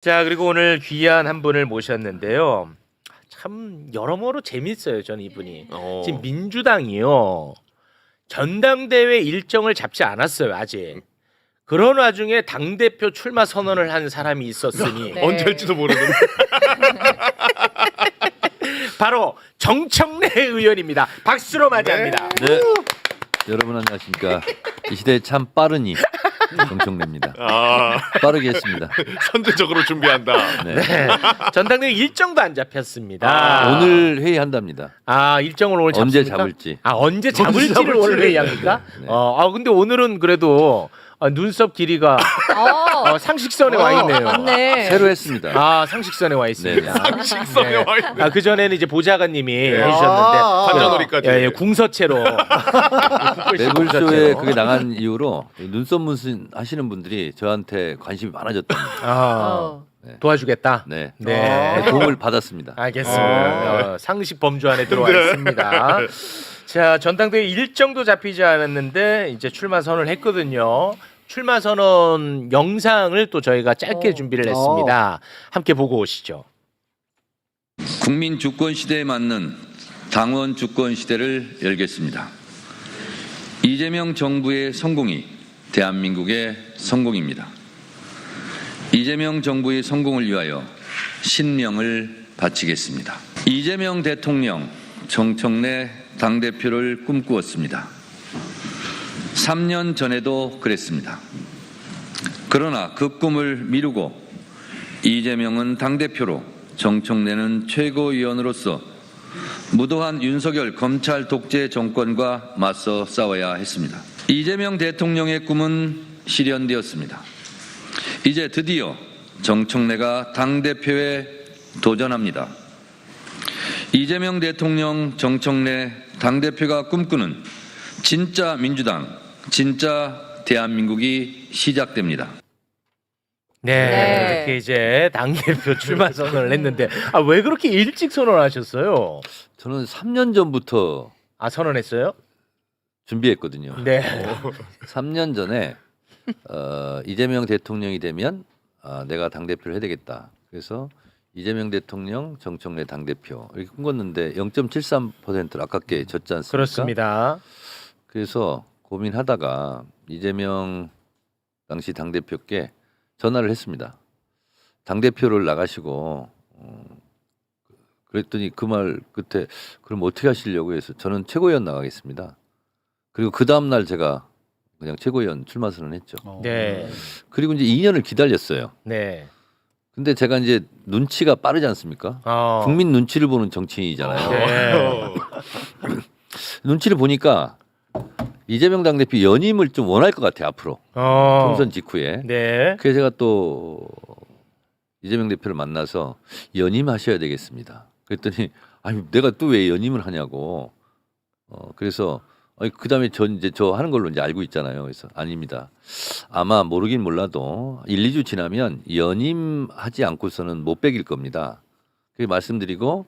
자, 그리고 오늘 귀한 한 분을 모셨는데요. 참 여러모로 재밌어요, 저는 이분이. 지금 민주당이요. 전당대회 일정을 잡지 않았어요, 아직. 그런 와중에 당대표 출마 선언을 한 사람이 있었으니 네. 언제 할지도 모르는데. 바로 정청래 의원입니다. 박수로 맞이합니다. 네. 여러분 안녕하십니까. 이 시대에 참 빠르니 정청래입니다. 빠르게 했습니다. 선제적으로 준비한다. 네. 네. 전당대회 일정도 안 잡혔습니다. 오늘 회의한답니다. 일정을 오늘 언제 잡습니까? 잡을지. 언제 잡을지를 잡을지. 오늘 회의합니까? 네. 근데 오늘은 그래도 눈썹 길이가 상식선에 와 있네요. 맞네. 새로 했습니다. 상식선에 와 있습니다. 상식선에 와 있네. 그 전에는 이제 보좌관님이 해주셨는데 관자놀이까지. 예, 궁서체로 매불쇼에 그게 나간 이후로 눈썹 문신 하시는 분들이 저한테 관심이 많아졌답니다. 도와주겠다. 네. 네. 도움을 받았습니다. 알겠습니다. 상식 범주 안에 들어와 있습니다. 자, 전당대회 일정도 잡히지 않았는데 이제 출마 선언을 했거든요. 출마 선언 영상을 또 저희가 짧게 준비를 했습니다. 함께 보고 오시죠. 국민 주권 시대에 맞는 당원 주권 시대를 열겠습니다. 이재명 정부의 성공이 대한민국의 성공입니다. 이재명 정부의 성공을 위하여 신명을 바치겠습니다. 이재명 대통령 정청래 당대표를 꿈꾸었습니다. 3년 전에도 그랬습니다. 그러나 그 꿈을 미루고 이재명은 당대표로 정청래는 최고위원으로서 무도한 윤석열 검찰 독재 정권과 맞서 싸워야 했습니다. 이재명 대통령의 꿈은 실현되었습니다. 이제 드디어 정청래가 당대표에 도전합니다. 이재명 대통령 정청래 당대표가 꿈꾸는 진짜 민주당, 진짜 대한민국이 시작됩니다. 네, 이렇게 이제 당대표 출마 선언을 했는데 왜 그렇게 일찍 선언하셨어요? 저는 3년 전부터 선언했어요? 준비했거든요. 네. 3년 전에 이재명 대통령이 되면 내가 당대표를 해야 되겠다. 그래서 이재명 대통령, 정청래 당대표 이렇게 꿈꿨는데 0.73%를 아깝게 졌지 않습니까? 그렇습니다. 그래서 고민하다가 이재명 당시 당대표께 전화를 했습니다. 당대표를 나가시고 그랬더니 그 말 끝에 그럼 어떻게 하시려고 해서 저는 최고위원 나가겠습니다. 그리고 그 다음 날 제가 그냥 최고위원 출마 선언했죠. 네. 그리고 이제 2년을 기다렸어요. 네. 근데 제가 이제 눈치가 빠르지 않습니까? 국민 눈치를 보는 정치인이잖아요. 네. 눈치를 보니까 이재명 당대표 연임을 좀 원할 것 같아요. 앞으로 총선 직후에. 네. 그래서 제가 또 이재명 대표를 만나서 연임하셔야 되겠습니다. 그랬더니 아니 내가 또 왜 연임을 하냐고. 그래서 그다음에 저 하는 걸로 이제 알고 있잖아요. 그래서 아닙니다. 아마 모르긴 몰라도 1, 2주 지나면 연임하지 않고서는 못 빼길 겁니다. 그렇게 말씀드리고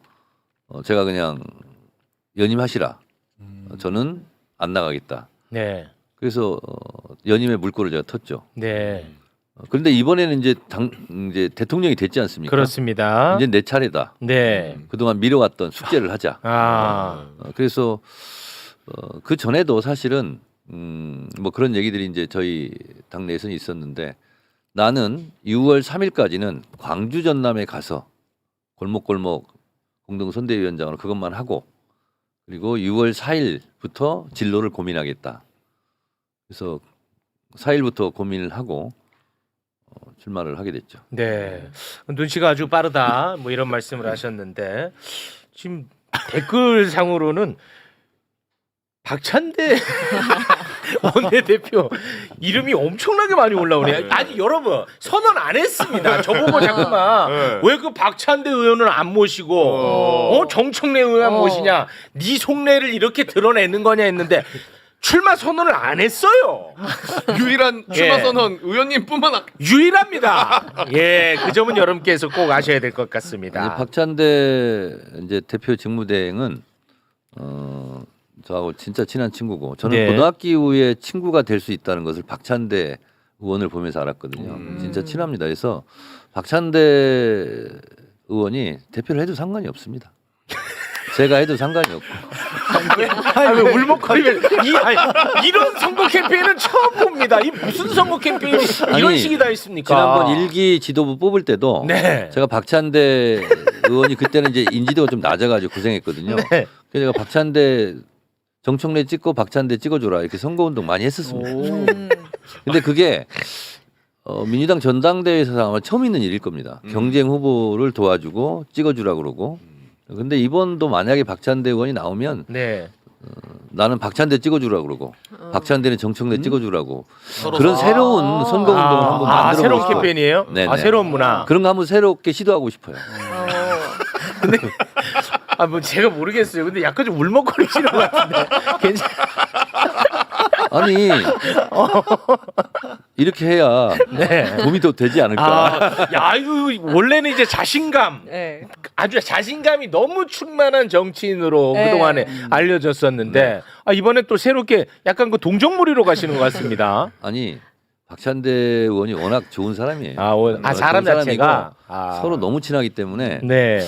제가 그냥 연임하시라. 저는 안 나가겠다. 네. 그래서 연임의 물꼬를 제가 텄죠. 네. 그런데 이번에는 이제 대통령이 됐지 않습니까? 그렇습니다. 이제 내 차례다. 네. 그동안 미뤄왔던 숙제를 하자. 그래서 그 전에도 사실은 뭐 그런 얘기들이 이제 저희 당내에서는 있었는데 나는 6월 3일까지는 광주 전남에 가서 골목골목 공동 선대위원장으로 그것만 하고 그리고 6월 4일부터 진로를 고민하겠다. 그래서 4일부터 고민을 하고 출마를 하게 됐죠. 네. 눈치가 아주 빠르다. 뭐 이런 말씀을 하셨는데 지금 댓글상으로는 박찬대 원내대표 이름이 엄청나게 많이 올라오네요. 아니 여러분 선언 안 했습니다. 저보고 자꾸만 왜 그 박찬대 의원은 안 모시고 정청래 의원 모시냐? 네 속내를 이렇게 드러내는 거냐 했는데 출마 선언을 안 했어요. 유일한 출마 선언 의원님뿐만 유일합니다. 예, 그 점은 여러분께서 꼭 아셔야 될 것 같습니다. 박찬대 이제 대표 직무대행은 저하고 진짜 친한 친구고 저는 네. 고등학교 이후에 친구가 될 수 있다는 것을 박찬대 의원을 보면서 알았거든요. 진짜 친합니다. 그래서 박찬대 의원이 대표를 해도 상관이 없습니다. 제가 해도 상관이 없고. 왜 울먹거리면 이런 선거 캠페인은 처음 봅니다. 이 무슨 선거 캠페인이 이런 아니, 식이 다 있습니까? 지난번 일기 지도부 뽑을 때도 네. 제가 박찬대 의원이 그때는 이제 인지도가 좀 낮아가지고 고생했거든요. 네. 그래서 제가 박찬대 정청래 찍고 박찬대 찍어줘라 이렇게 선거운동 많이 했었습니다. 근데 그게 민주당 전당대회에서 아마 처음 있는 일일 겁니다. 경쟁 후보를 도와주고 찍어주라 그러고. 근데 이번도 만약에 박찬대 의원이 나오면 네. 나는 박찬대 찍어주라 그러고 박찬대는 정청래 찍어주라고 서로 그런 새로운 선거 운동을 한번 만들어 새로운 보고 싶어요. 캠페인이에요? 네네. 새로운 문화. 그런 거 한번 새롭게 시도하고 싶어요. 뭐 제가 모르겠어요. 근데 약간 좀 울먹거리시는 것 같은데. 괜찮. 아니 이렇게 해야 네. 도움이 더 되지 않을까. 야, 이거 원래는 이제 자신감. 네. 아주 자신감이 너무 충만한 정치인으로 네. 그동안에 알려졌었는데 이번에 또 새롭게 약간 그 동정무리로 가시는 것 같습니다. 아니 박찬대 의원이 워낙 좋은 사람이에요. 사람 좋은 자체가 사람이고 서로 너무 친하기 때문에 네.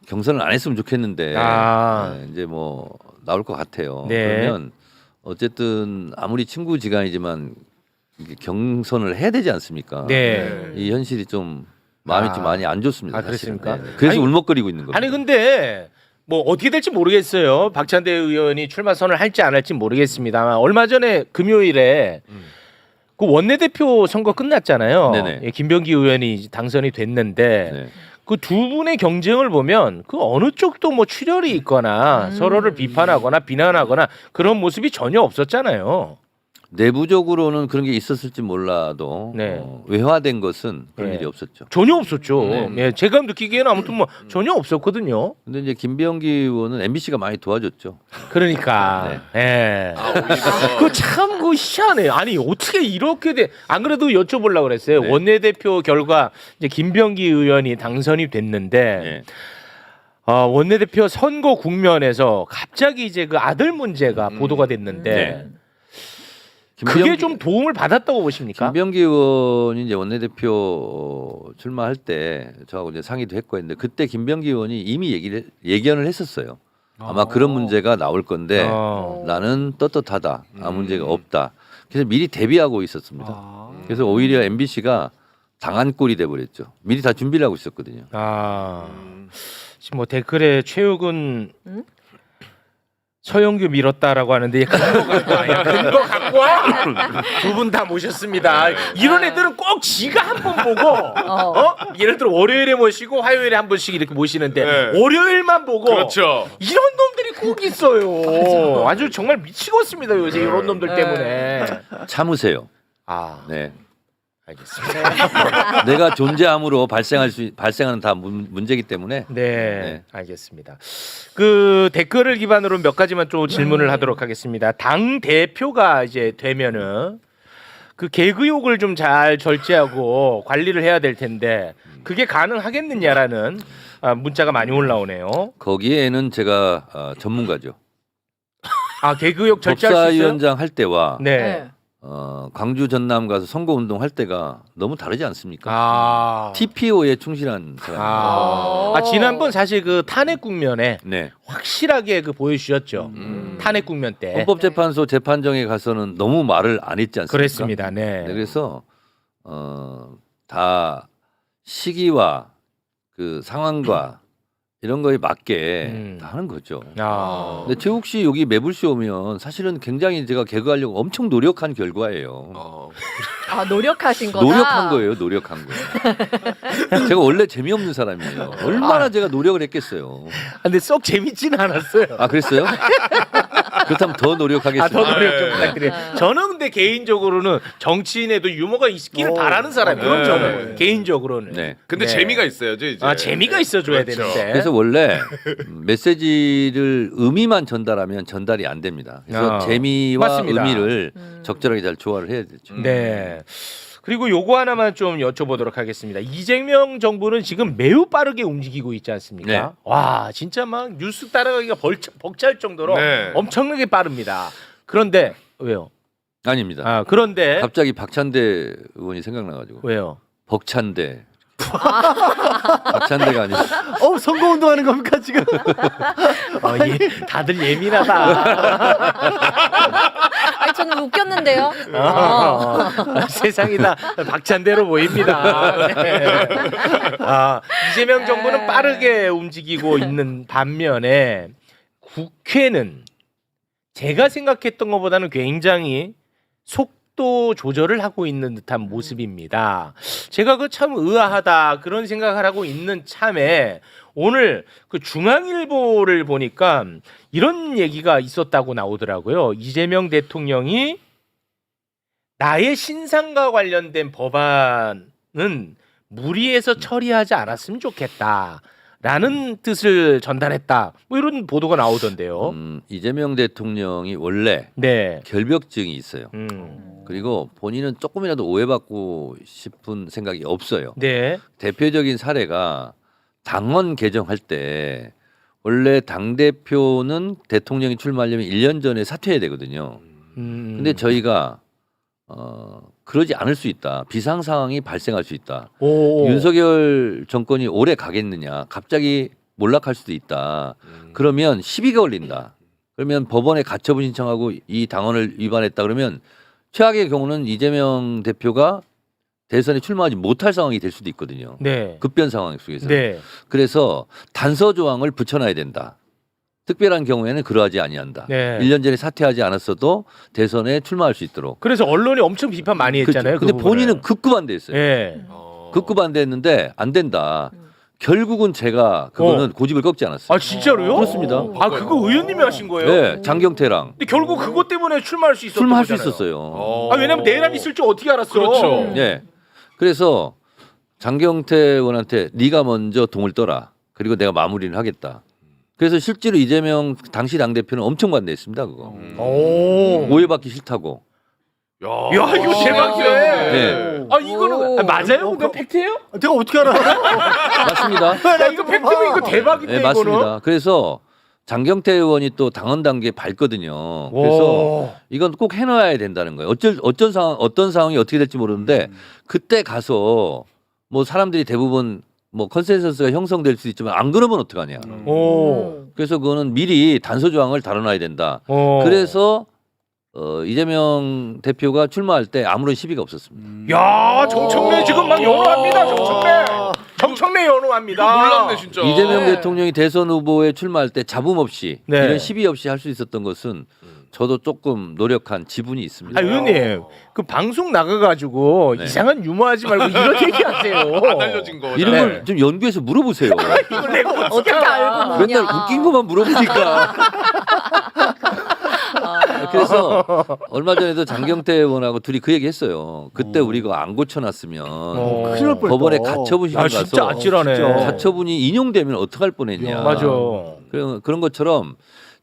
경선을 안 했으면 좋겠는데 네, 이제 뭐 나올 것 같아요. 네. 그러면 어쨌든 아무리 친구지간이지만 이게 경선을 해야 되지 않습니까? 네. 이 현실이 좀 마음이 좀 많이 안 좋습니다. 사실은. 그렇습니까? 네. 그래서 아니, 울먹거리고 있는 겁니다. 아니 근데 뭐 어떻게 될지 모르겠어요. 박찬대 의원이 출마 선언을 할지 안 할지 모르겠습니다만 얼마 전에 금요일에 그 원내대표 선거 끝났잖아요. 네네. 예, 김병기 의원이 당선이 됐는데 네. 그 두 분의 경쟁을 보면 그 어느 쪽도 뭐 출혈이 있거나 서로를 비판하거나 비난하거나 그런 모습이 전혀 없었잖아요. 내부적으로는 그런 게 있었을지 몰라도 네. 외화된 것은 그런 네. 일이 없었죠. 전혀 없었죠. 네. 예, 제가 느끼기에는 아무튼 뭐 전혀 없었거든요. 근데 이제 김병기 의원은 MBC가 많이 도와줬죠. 그러니까. 예. 오히려 그 참 그 희한해요. 아니 어떻게 이렇게 돼? 안 그래도 여쭤보려고 그랬어요. 네. 원내대표 결과 이제 김병기 의원이 당선이 됐는데 네. 원내대표 선거 국면에서 갑자기 이제 그 아들 문제가 보도가 됐는데 네. 그게 좀 도움을 받았다고 보십니까? 김병기 의원이 이제 원내대표 출마할 때 저하고 이제 상의도 했고 했는데 그때 김병기 의원이 이미 예견을 했었어요. 아마 그런 문제가 나올 건데 나는 떳떳하다. 아무 문제가 없다. 그래서 미리 대비하고 있었습니다. 그래서 오히려 MBC가 당한 꼴이 돼버렸죠. 미리 다 준비를 하고 있었거든요. 지금 뭐 댓글에 최욱은 서영규 밀었다라고 하는데 근거 갖고 와. 두 분 다 모셨습니다. 이런 애들은 꼭 지가 한 번 보고 예를 들어 월요일에 모시고 화요일에 한 번씩 이렇게 모시는데 네. 월요일만 보고 그렇죠. 이런 놈들이 꼭 있어요. 아주 정말 미치겠습니다 요새 이런 놈들 때문에. 참으세요. 네. 네. 알겠습니다. 내가 존재함으로 발생하는 다 문제이기 때문에. 네, 알겠습니다. 그 댓글을 기반으로 몇 가지만 좀 질문을 하도록 하겠습니다. 당 대표가 이제 되면은 그 개그욕을 좀 잘 절제하고 관리를 해야 될 텐데 그게 가능하겠느냐라는 문자가 많이 올라오네요. 거기에는 제가 전문가죠. 개그욕 절제할 수 있어요? 법사위원장 할 때와 네. 광주 전남 가서 선거 운동 할 때가 너무 다르지 않습니까? TPO에 충실한 사람입니다. 지난번 사실 그 탄핵 국면에 네. 확실하게 그 보여주셨죠. 탄핵 국면 때. 헌법재판소 재판정에 가서는 너무 말을 안 했지 않습니까? 그랬습니다. 네. 네, 그래서 다 시기와 그 상황과 이런 거에 맞게 다 하는 거죠. 근데 최욱 씨 여기 매불쇼 오면 사실은 굉장히 제가 개그하려고 엄청 노력한 결과예요. 노력하신 거다. 노력한 거예요. 노력한 거예요. 제가 원래 재미없는 사람이에요. 얼마나 제가 노력을 했겠어요. 근데 썩 재밌지는 않았어요. 그랬어요? 그렇다면 더 노력하겠습니다. 더 노력 좀 부탁드려요. 저는 근데 개인적으로는 정치인에도 유머가 있기를 바라는 사람이에요. 네. 저는 개인적으로는. 네. 근데 네. 재미가 있어야죠 이제. 재미가 있어줘야 그렇죠. 되는데. 그래서 원래 메시지를 의미만 전달하면 전달이 안 됩니다. 그래서 재미와 맞습니다. 의미를 적절하게 잘 조화를 해야 되죠. 네. 그리고 요거 하나만 좀 여쭤보도록 하겠습니다. 이재명 정부는 지금 매우 빠르게 움직이고 있지 않습니까? 네. 와, 진짜 막 뉴스 따라가기가 벅찰 정도로 네. 엄청나게 빠릅니다. 그런데 왜요? 아닙니다. 그런데 갑자기 박찬대 의원이 생각나가지고 왜요? 벅찬대. 박찬대가 아니고 선거 운동하는 겁니까 지금? 다들 예민하다. 아니, 저는 웃겼는데요. 세상이 다 박찬대로 보입니다. 네. 이재명 정부는 빠르게 움직이고 있는 반면에 국회는 제가 생각했던 것보다는 굉장히 속도 조절을 하고 있는 듯한 모습입니다. 제가 그 참 의아하다 그런 생각을 하고 있는 참에 오늘 그 중앙일보를 보니까 이런 얘기가 있었다고 나오더라고요. 이재명 대통령이 나의 신상과 관련된 법안은 무리해서 처리하지 않았으면 좋겠다라는 뜻을 전달했다. 뭐 이런 보도가 나오던데요. 이재명 대통령이 원래 네. 결벽증이 있어요. 그리고 본인은 조금이라도 오해받고 싶은 생각이 없어요. 네. 대표적인 사례가 당원 개정할 때 원래 당 대표는 대통령이 출마하려면 1년 전에 사퇴해야 되거든요. 근데 저희가 그러지 않을 수 있다. 비상 상황이 발생할 수 있다. 윤석열 정권이 오래 가겠느냐. 갑자기 몰락할 수도 있다. 그러면 시비가 걸린다. 그러면 법원에 가처분 신청하고 이 당원을 위반했다 그러면 최악의 경우는 이재명 대표가 대선에 출마하지 못할 상황이 될 수도 있거든요. 네. 급변 상황 속에서. 네. 그래서 단서 조항을 붙여놔야 된다. 특별한 경우에는 그러하지 아니한다. 네. 1년 전에 사퇴하지 않았어도 대선에 출마할 수 있도록. 그래서 언론이 엄청 비판 많이 했잖아요. 근데 그 본인은 극구 반대했어요. 네. 극구 반대했는데 안 된다. 결국은 제가 그거는 고집을 꺾지 않았어요. 아 진짜로요? 그렇습니다. 아 그거 의원님이 하신 거예요? 네, 장경태랑 근데 결국 그것 때문에 출마할 수 있었던 출마할 수 거잖아요. 있었어요. 아 왜냐면 내란 있을 줄 어떻게 알았어? 그렇죠. 예. 그래서 장경태 의원한테 네가 먼저 동을 떠라. 그리고 내가 마무리를 하겠다. 그래서 실제로 이재명 당시 당대표는 엄청 반대했습니다. 그거. 오해받기 싫다고. 야 이거 대박이네. 네. 아 이거는 맞아요? 그거 팩트예요? 제가 어떻게 알아? 맞습니다. 야 이거 팩트면 이거 대박인데 네, 이거는. 맞습니다. 그래서 장경태 의원이 또 당원 단계에 밟거든요. 그래서 이건 꼭 해놔야 된다는 거예요. 어떤 상황이 어떻게 될지 모르는데 그때 가서 뭐 사람들이 대부분 뭐 컨센서스가 형성될 수 있지만 안 그러면 어떡하냐. 그래서 그거는 미리 단서 조항을 다뤄놔야 된다. 그래서 이재명 대표가 출마할 때 아무런 시비가 없었습니다. 야 정청래 지금 막 연호합니다. 정청래 연호합니다. 몰랐네 진짜. 이재명 대통령이 대선 후보에 출마할 때 잡음 없이 네. 이런 시비 없이 할 수 있었던 것은 저도 조금 노력한 지분이 있습니다. 아 의원님 그 방송 나가가지고 네. 이상한 유머하지 말고 이런 얘기하세요. 안 알려진 거. 이런 네. 걸 좀 연구해서 물어보세요. 이걸 내가 어떻게 알고 뭐냐. 맨날 웃긴 것만 물어보니까. 그래서 얼마 전에도 장경태 의원하고 둘이 그 얘기했어요. 그때 우리가 안 고쳐놨으면 큰일 날 뻔했다. 법원에 가처분 신청 아 진짜 가서 아찔하네. 가처분이 인용되면 어떡할 뻔했냐. 맞아. 그런 것처럼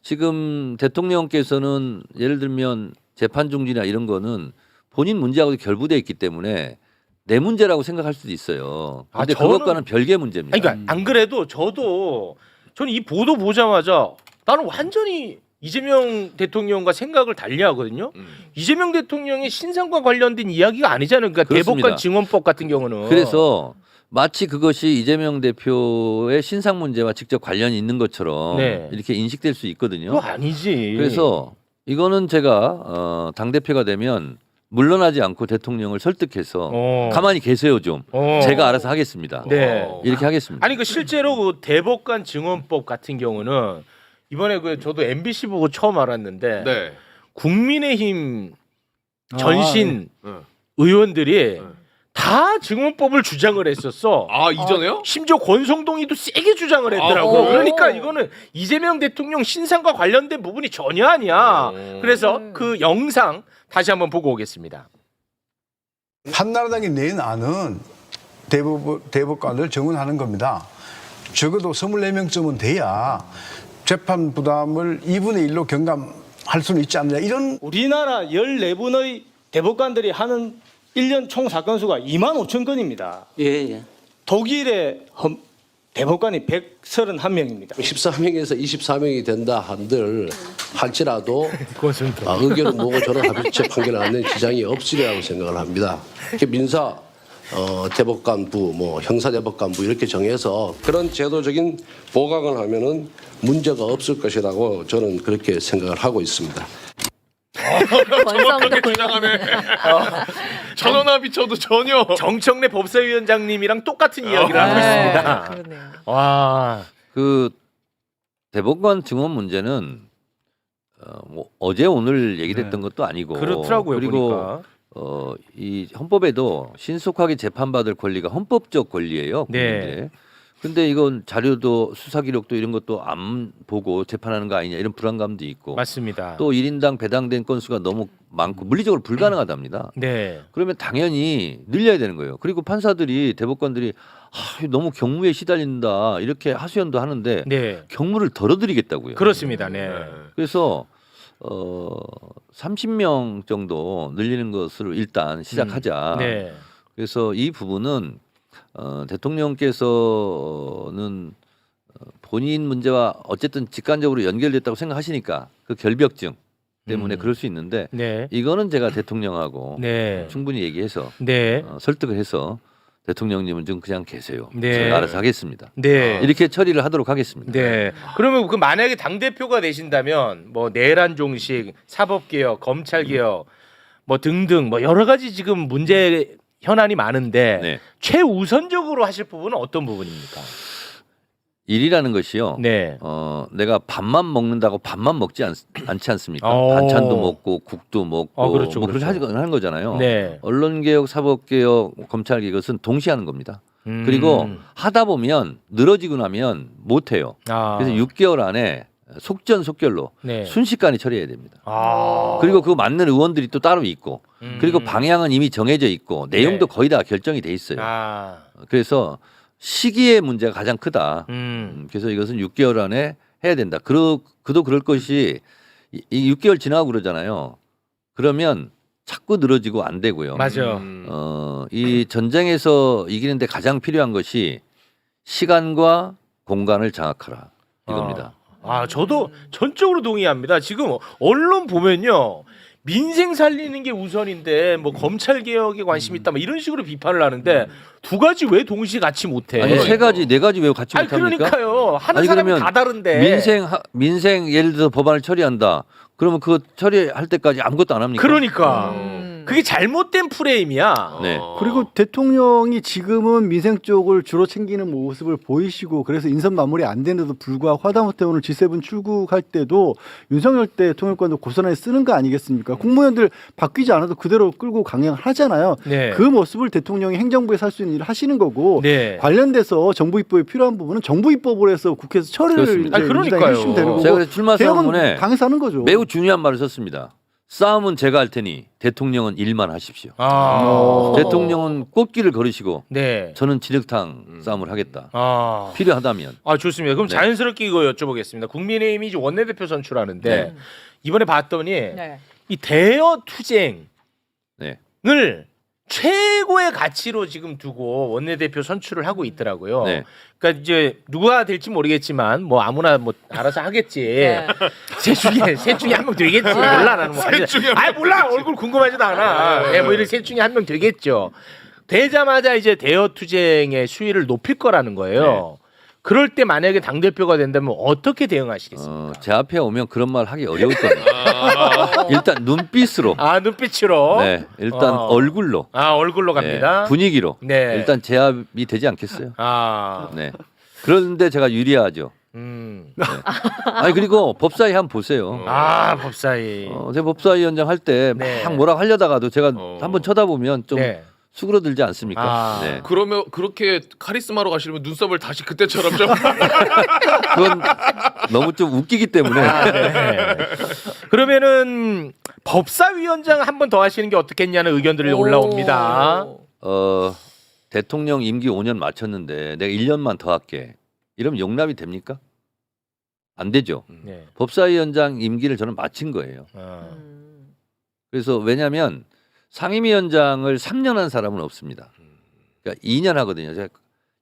지금 대통령께서는 예를 들면 재판 중지나 이런 거는 본인 문제하고 결부돼 있기 때문에 내 문제라고 생각할 수도 있어요. 근데 그것과는 별개의 문제입니다. 아니, 그러니까 안 그래도 저는 이 보도 보자마자 나는 완전히 이재명 대통령과 생각을 달리하거든요. 이재명 대통령의 신상과 관련된 이야기가 아니잖아요. 그러니까 그렇습니다. 대법관 증언법 같은 경우는. 그래서 마치 그것이 이재명 대표의 신상 문제와 직접 관련이 있는 것처럼 네. 이렇게 인식될 수 있거든요. 그거 아니지. 그래서 이거는 제가 당대표가 되면 물러나지 않고 대통령을 설득해서 가만히 계세요 좀. 제가 알아서 하겠습니다. 네. 이렇게 하겠습니다. 아니 그 실제로 그 대법관 증언법 같은 경우는 이번에 그 저도 MBC 보고 처음 알았는데 네. 국민의힘 전신 네. 의원들이 다 증언법을 주장을 했었어. 아 이전에요? 심지어 권성동이도 세게 주장을 했더라고. 아, 그러니까 이거는 이재명 대통령 신상과 관련된 부분이 전혀 아니야. 그래서 그 영상 다시 한번 보고 오겠습니다. 한나라당이 낸 안은 대법관을 정원하는 겁니다. 적어도 24명쯤은 돼야 재판 부담을 2분의 1로 경감할 수는 있지 않느냐 이런. 우리나라 14분의 대법관들이 하는 1년 총 사건 수가 25,000건입니다. 예. 독일의 대법관이 131명입니다. 13명에서 24명이 된다 한들 할지라도 의견을 모으고 저는 합의체 판결을 하는 지장이 없으리라고 생각을 합니다. 민사 대법관부, 뭐 형사대법관부 이렇게 정해서 그런 제도적인 보강을 하면은 문제가 없을 것이라고 저는 그렇게 생각을 하고 있습니다. 정확하게 주장하네. 전원합의 쳐도 전혀. 정청래 법사위원장님이랑 똑같은 이야기를 하고 있습니다. 그러네요. 와. 그 대법관 증언 문제는 뭐 어제 오늘 얘기됐던 것도 아니고 그렇더라고요. 그리고 보니까. 이 헌법에도 신속하게 재판받을 권리가 헌법적 권리예요. 네. 국민들의. 근데 이건 자료도 수사 기록도 이런 것도 안 보고 재판하는 거 아니냐 이런 불안감도 있고 맞습니다. 또 1인당 배당된 건수가 너무 많고 물리적으로 불가능하답니다. 네. 그러면 당연히 늘려야 되는 거예요. 그리고 판사들이 대법관들이 너무 경무에 시달린다 이렇게 하소연도 하는데 네. 경무를 덜어드리겠다고요. 그렇습니다. 네. 그래서 30명 정도 늘리는 것으로 일단 시작하자. 네. 그래서 이 부분은 대통령께서는 본인 문제와 어쨌든 직간접으로 연결됐다고 생각하시니까 그 결벽증 때문에 그럴 수 있는데 네. 이거는 제가 대통령하고 네. 충분히 얘기해서 네. 설득을 해서 대통령님은 좀 그냥 계세요. 네. 저희가 알아서 하겠습니다. 네. 이렇게 처리를 하도록 하겠습니다. 네. 그러면 그 만약에 당 대표가 되신다면 뭐 내란 종식, 사법 개혁, 검찰 개혁 뭐 등등 뭐 여러 가지 지금 문제 현안이 많은데 네. 최우선적으로 하실 부분은 어떤 부분입니까? 일이라는 것이요. 네. 내가 밥만 먹는다고 밥만 먹지 않지 않습니까? 어. 반찬도 먹고 국도 먹고 그렇죠, 뭐 그렇죠. 그렇게 하는 거잖아요. 네. 언론개혁, 사법개혁, 검찰개혁 이것은 동시에 하는 겁니다. 그리고 하다 보면 늘어지고 나면 못해요. 그래서 6개월 안에 속전속결로 네. 순식간에 처리해야 됩니다. 아. 그리고 그 맞는 의원들이 또 따로 있고 그리고 방향은 이미 정해져 있고 내용도 네. 거의 다 결정이 돼 있어요. 아. 그래서 시기의 문제가 가장 크다. 그래서 이것은 6개월 안에 해야 된다. 그도 그럴 것이 이 6개월 지나고 그러잖아요. 그러면 자꾸 늘어지고 안 되고요. 맞아요. 이 전쟁에서 이기는데 가장 필요한 것이 시간과 공간을 장악하라 이겁니다. 아, 저도 전적으로 동의합니다. 지금 언론 보면요. 민생 살리는 게 우선인데 뭐 검찰 개혁에 관심이 있다 뭐 이런 식으로 비판을 하는데 두 가지 왜 동시에 같이 못해? 아니 세 가지 네 가지 왜 같이 아니 못합니까? 그러니까요. 하는 아니, 사람이 그러면 다 다른데. 민생 예를 들어서 법안을 처리한다. 그러면 그거 처리할 때까지 아무것도 안 합니까? 그러니까 그게 잘못된 프레임이야. 네. 그리고 대통령이 지금은 민생 쪽을 주로 챙기는 모습을 보이시고 그래서 인선 마무리 안 되는데도 불구하고 하다못해 오늘 G7 출국할 때도 윤석열 대통령권도 고스란히 쓰는 거 아니겠습니까? 국무위원들 바뀌지 않아도 그대로 끌고 강행을 하잖아요. 네. 그 모습을 대통령이 행정부에서 할 수 있는 일을 하시는 거고 네. 관련돼서 정부 입법에 필요한 부분은 정부 입법을 해서 국회에서 처리를 그렇습니다. 아니, 그러니까요. 해주시면 되는 거고 제가 그래서 출마 개혁은 선언문에 당에서 하는 거죠. 매우 중요한 말을 썼습니다. 싸움은 제가 할 테니 대통령은 일만 하십시오. 아. 대통령은 꽃길을 걸으시고 네. 저는 진흙탕 싸움을 하겠다. 아. 필요하다면. 아 좋습니다. 그럼 네. 자연스럽게 이거 여쭤보겠습니다. 국민의힘이 이제 원내대표 선출하는데 네. 이번에 봤더니 네. 이 대여 투쟁을 네. 최고의 가치로 지금 두고 원내대표 선출을 하고 있더라고요. 네. 그러니까 이제 누가 될지 모르겠지만 뭐 아무나 뭐 알아서 하겠지. 네. 셋 중에 한 명 되겠지. 몰라 나는 뭐. 셋 중에 한 명 몰라 얼굴 궁금하지도 않아. 뭐 이런 셋 중에 한 명 되겠죠. 되자마자 이제 대여 투쟁의 수위를 높일 거라는 거예요. 그럴 때 만약에 당 대표가 된다면 어떻게 대응하시겠습니까? 제 앞에 오면 그런 말 하기 어려울 겁니다. 일단 눈빛으로. 아 눈빛으로. 네. 일단 얼굴로. 아 얼굴로 갑니다. 네, 분위기로. 네. 일단 제압이 되지 않겠어요? 아. 네. 그런데 제가 유리하죠. 아니 그리고 법사위 한번 보세요. 아 법사위. 제가 법사위원장 할 때 막 네. 뭐라고 하려다가도 제가 한번 쳐다보면 좀 네. 수그러들지 않습니까? 아. 네. 그러면 그렇게 카리스마로 가시려면 눈썹을 다시 그때처럼 좀 그건 너무 좀 웃기기 때문에. 네. 그러면은 법사위원장 한 번 더 하시는 게 어떻겠냐는 의견들이 올라옵니다. 대통령 임기 5년 마쳤는데 내가 1년만 더 할게. 이러면 용납이 됩니까? 안 되죠. 네. 법사위원장 임기를 저는 마친 거예요. 그래서 왜냐하면 상임위원장을 3년 한 사람은 없습니다. 그러니까 2년 하거든요. 제가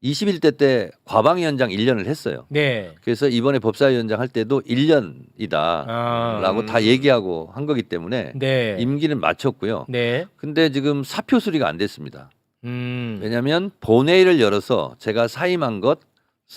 21대 때 과방위원장 1년을 했어요. 네. 그래서 이번에 법사위원장 할 때도 1년이다라고 다 얘기하고 한 거기 때문에 네. 임기는 마쳤고요. 네. 근데 지금 사표 수리가 안 됐습니다. 왜냐하면 본회의를 열어서 제가 사임한 것을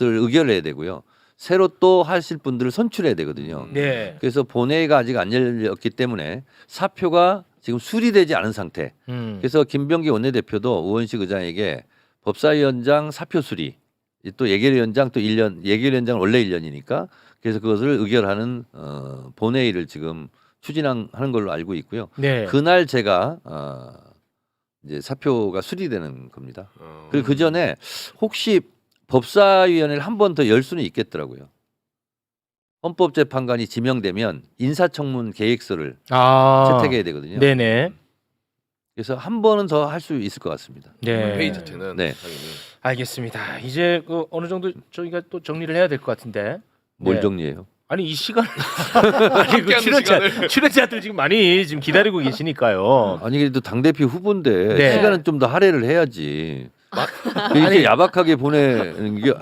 의결해야 되고요. 새로 또 하실 분들을 선출해야 되거든요. 네. 그래서 본회의가 아직 안 열렸기 때문에 사표가 지금 수리되지 않은 상태. 그래서 김병기 원내대표도 우원식 의장에게 법사위원장 사표 수리, 또 예결위원장 또 1년, 예결위원장은 원래 1년이니까 그래서 그것을 의결하는 본회의를 지금 추진하는 걸로 알고 있고요. 네. 그날 제가 이제 사표가 수리되는 겁니다. 그리고 그 전에 혹시 법사위원회를 한 번 더 열 수는 있겠더라고요. 헌법재판관이 지명되면 인사청문 계획서를 채택해야 되거든요. 네네. 그래서 한 번은 더 할 수 있을 것 같습니다. 네. 회의 자체는 네. 당연히. 알겠습니다. 이제 그 어느 정도 저희가 또 정리를 해야 될 것 같은데. 뭘 네. 정리해요? 아니 이 시간 아니 그 시간을. 출연자들 지금 많이 지금 기다리고 계시니까요. 아니 그래도 당 대표 후보인데 네. 시간은 좀 더 할애를 해야지. 이렇게 야박하게 보내는 게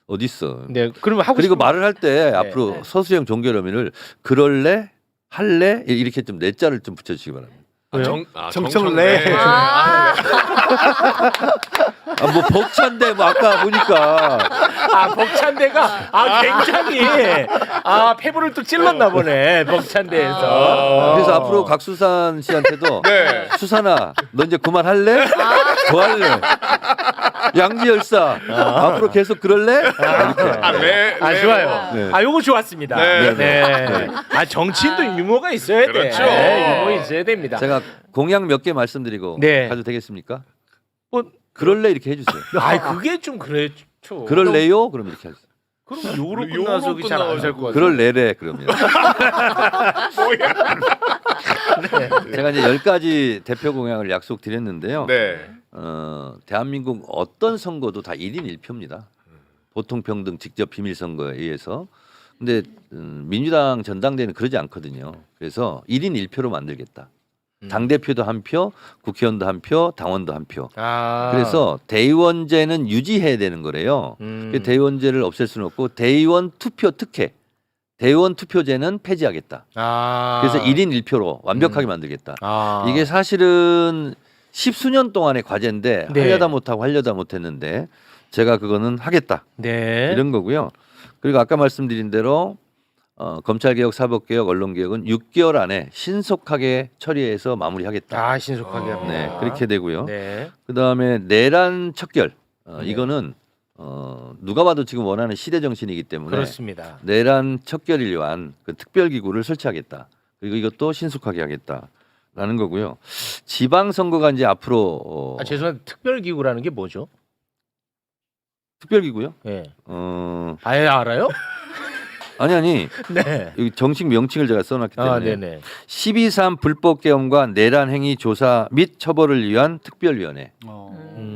어디 있어? 네. 그러면 하고 그리고 싶은 말을 할 때 네. 앞으로 서수영 종결의미를 그럴래, 할래 이렇게 좀 네 자를 좀 붙여주시기 바랍니다. 왜요? 정청래. 뭐 벅찬데 뭐 아까 보니까 벅찬데가 굉장히 페브를 또 찔렀나 보네 벅찬데에서. 그래서 앞으로 각수산 씨한테도 네. 수산아 너 이제 그만할래? 더 할래? 양지열사 앞으로 계속 그럴래? 이렇게. 좋아요. 네. 요거 좋았습니다. 네. 네. 정치인도 유머가 있어야 돼. 그렇죠. 네, 유머 있어야 됩니다. 제가 공약 몇 개 말씀드리고 네. 가도 되겠습니까? 뭐, 그럴래 이렇게 해주세요. 그게 좀 그렇죠. 그럴래요? 그럼 이렇게 하세요. 그럼 요로 요로 끝나서 잘안 끝나가지고. 살 것 같아요. 그럴래래 그러면. 제가 이제 10가지 대표 공약을 약속드렸는데요. 네. 대한민국 어떤 선거도 다 1인 1표입니다. 보통평등 직접 비밀선거에 의해서. 근데 민주당 전당대회는 그러지 않거든요. 그래서 1인 1표로 만들겠다. 당대표도 한 표, 국회의원도 한 표, 당원도 한 표. 그래서 대의원제는 유지해야 되는 거래요. 대의원제를 없앨 수는 없고 대의원 투표 특혜, 대의원 투표제는 폐지하겠다. 그래서 1인 1표로 완벽하게 만들겠다. 이게 사실은 10수년 동안의 과제인데 네. 하려다 못하고 하려다 못했는데 제가 그거는 하겠다. 네. 이런 거고요. 그리고 아까 말씀드린 대로 검찰개혁, 사법개혁, 언론개혁은 6개월 안에 신속하게 처리해서 마무리하겠다. 신속하게 합니다. 네, 그렇게 되고요. 네. 그다음에 내란 척결 이거는 누가 봐도 지금 원하는 시대 정신이기 때문에 그렇습니다. 내란 척결을 위한 그 특별기구를 설치하겠다. 그리고 이것도 신속하게 하겠다라는 거고요. 지방선거가 이제 앞으로 죄송한데 특별기구라는 게 뭐죠? 특별기구요? 네. 아예 알아요? 아니 네. 여기 정식 명칭을 제가 써놨기 때문에 네네. 12.3 불법계엄과 내란행위 조사 및 처벌을 위한 특별위원회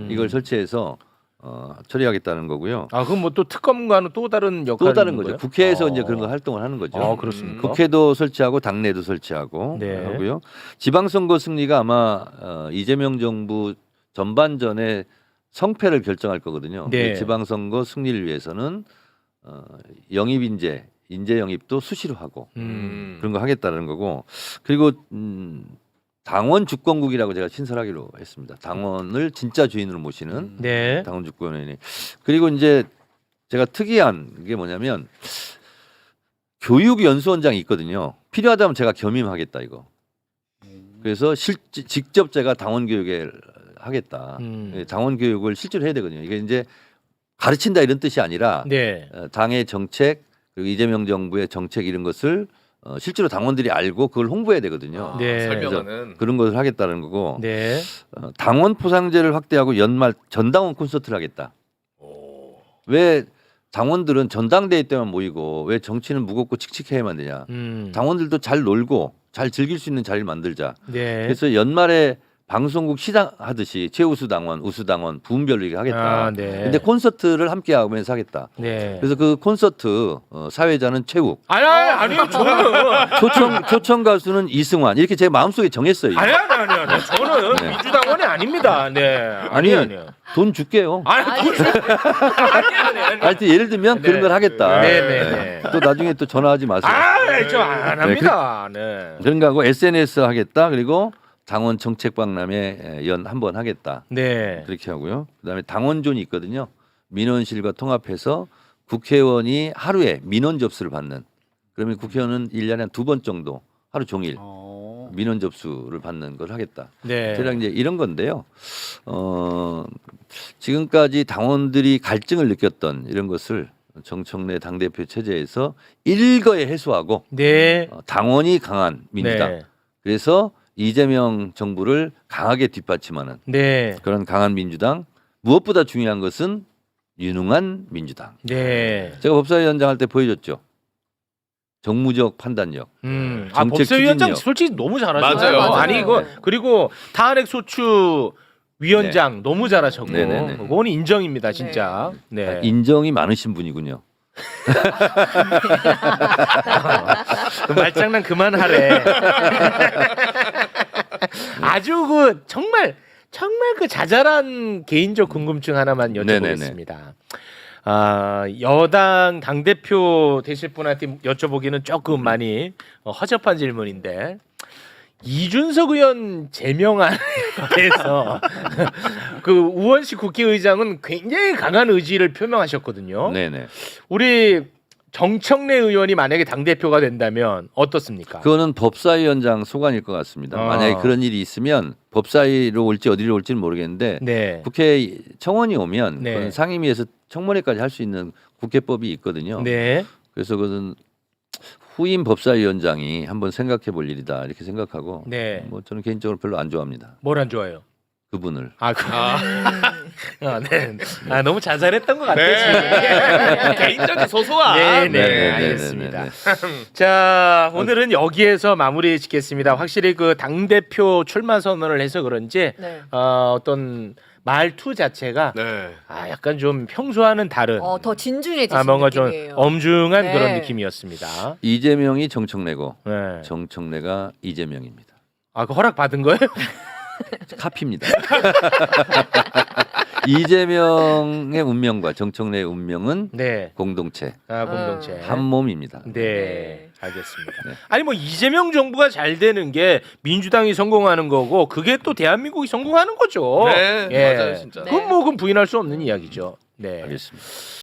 이걸 설치해서 처리하겠다는 거고요. 그럼 뭐 또 특검과는 또 다른 역할이 또 다른 있는 거죠. 거예요? 국회에서 이제 그런 거 활동을 하는 거죠. 그렇습니까? 국회도 설치하고 당내도 설치하고 네. 하고요. 지방선거 승리가 아마 이재명 정부 전반전에 성패를 결정할 거거든요. 네. 지방선거 승리를 위해서는 영입인재, 인재 영입도 수시로 하고 그런 거 하겠다는 거고 그리고 당원 주권국이라고 제가 신설하기로 했습니다. 당원을 진짜 주인으로 모시는 네. 당원 주권원이 그리고 이제 제가 특이한 게 뭐냐면 교육연수원장이 있거든요. 필요하다면 제가 겸임하겠다 이거. 그래서 직접 제가 당원 교육에 하겠다. 당원 교육을 실제로 해야 되거든요. 이게 이제 가르친다 이런 뜻이 아니라 네. 당의 정책 그리고 이재명 정부의 정책 이런 것을 실제로 당원들이 알고 그걸 홍보해야 되거든요. 네. 설명하는. 그런 것을 하겠다는 거고 네. 당원 포상제를 확대하고 연말 전당원 콘서트를 하겠다. 왜 당원들은 전당대회 때만 모이고 왜 정치는 무겁고 칙칙해야만 되냐. 당원들도 잘 놀고 잘 즐길 수 있는 자리를 만들자. 네. 그래서 연말에 방송국 시상 하듯이 최우수 당원, 우수 당원 부문별로 이렇게 하겠다. 네. 근데 콘서트를 함께 하면서 하겠다. 네. 그래서 그 콘서트 사회자는 최욱, 아니요 저는 초청 가수는 이승환 이렇게 제 마음속에 정했어요. 아니요 저는 네. 민주당원이 아닙니다. 네. 아니요. 돈 줄게요. 아니요. 하여튼 예를 들면 그런 걸 하겠다. 네. 또 나중에 또 전화하지 마세요. 저안 합니다. 네. 그런 거 하고 SNS 하겠다. 그리고 당원 정책 박람회 연 한 번 하겠다. 네. 그렇게 하고요. 그다음에 당원존이 있거든요. 민원실과 통합해서 국회의원이 하루에 민원 접수를 받는. 그러면 국회의원은 1년에 한 2번 정도 하루 종일 민원 접수를 받는 걸 하겠다. 네. 대략 이제 이런 건데요. 지금까지 당원들이 갈증을 느꼈던 이런 것을 정청래 당대표 체제에서 일거에 해소하고 네. 당원이 강한 민주당. 네. 그래서 이재명 정부를 강하게 뒷받침하는 네. 그런 강한 민주당. 무엇보다 중요한 것은 유능한 민주당. 네. 제가 법사위원장 할 때 보여줬죠. 정무적 판단력. 정책 법사위원장 추진력. 솔직히 너무 잘하셨어요. 맞아요. 맞아요. 아니 이거 그리고 탄핵 소추 위원장 너무 잘하셨고 네네네. 그건 인정입니다, 진짜. 네. 인정이 많으신 분이군요. 그 말장난 그만하래. 아주 그 정말 그 자잘한 개인적 궁금증 하나만 여쭤보겠습니다. 여당 당대표 되실 분한테 여쭤보기는 조금 많이 허접한 질문인데 이준석 의원 제명안에 대해서 그 우원식 국회의장은 굉장히 강한 의지를 표명하셨거든요. 네네. 우리 정청래 의원이 만약에 당대표가 된다면 어떻습니까? 그거는 법사위원장 소관일 것 같습니다. 만약에 그런 일이 있으면 법사위로 올지 어디로 올지는 모르겠는데 네. 국회 청원이 오면 네. 그건 상임위에서 청문회까지 할 수 있는 국회법이 있거든요. 네. 그래서 그것은 후임 법사위원장이 한번 생각해 볼 일이다 이렇게 생각하고 네. 뭐 저는 개인적으로 별로 안 좋아합니다. 뭘 안 좋아해요? 그분을. 네. 너무 자잘했던 것 같아요. 네. 개인적인 소소한. 네, 네, 네, 알겠습니다. 네, 자, 오늘은 여기에서 마무리 짓겠습니다. 확실히 그 당 대표 출마 선언을 해서 그런지 네. 어떤 말투 자체가 네. 약간 좀 평소와는 다른 더 진중해지신 뭔가 좀 느낌이에요. 엄중한 네. 그런 느낌이었습니다. 이재명이 정청래고 네. 정청래가 이재명입니다. 그 허락 받은 거예요? 카피입니다. 이재명의 운명과 정청래의 운명은 네. 공동체, 공동체. 한 몸입니다. 네, 알겠습니다. 네. 아니 뭐 이재명 정부가 잘 되는 게 민주당이 성공하는 거고 그게 또 대한민국이 성공하는 거죠. 네, 예. 맞아요, 진짜. 그건 뭐 그건 부인할 수 없는 이야기죠. 네. 알겠습니다.